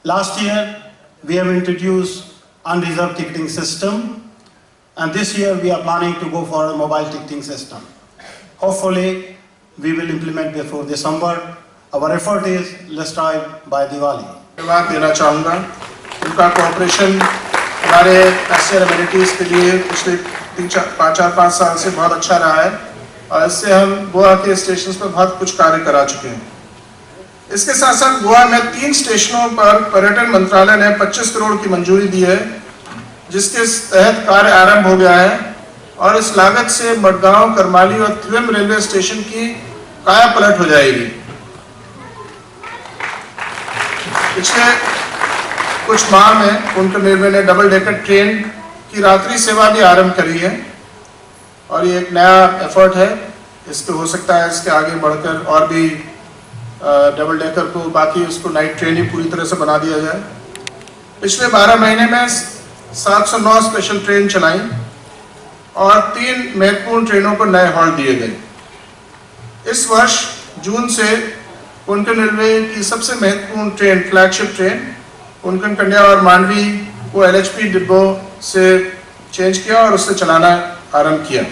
Last year, we have introduced unreserved ticketing system, and this year we are planning to go for a mobile ticketing system. Hopefully, we will implement before December. Our effort is let's try by Diwali. धन्यवाद देना चाहूँगा। उनका cooperation हमारे passenger amenities के लिए पिछले 5 साल से बहुत अच्छा रहा है और इससे हम गोवा के स्टेशंस पर बहुत कुछ कार्य करा चुके हैं। इसके साथ साथ गोवा में 3 स्टेशनों पर पर्यटन मंत्रालय ने 25 करोड़ की मंजूरी दी है, जिसके तहत कार्य आरंभ हो गया है और इस लागत से मडगांव, करमाली और त्रिवेम रेलवे स्टेशन की काया पलट हो जाएगी। पिछले कुछ माह में कोंकण रेलवे ने डबल डेकर ट्रेन की रात्रि सेवा भी आरंभ करी है और ये एक नया एफर्ट है। इसको हो सकता है इसके आगे बढ़कर और भी डबल डेकर को बाकी उसको नाइट ट्रेन ही पूरी तरह से बना दिया जाए। पिछले 12 महीने में 709 स्पेशल ट्रेन चलाई और 3 महत्वपूर्ण ट्रेनों को नए हॉल्ट दिए गए। इस वर्ष जून से कोंकण रेलवे की सबसे महत्वपूर्ण train, flagship train Konkan Kanya और मांडवी को LHP डिब्बों से चेंज किया और उससे चलाना आरंभ किया।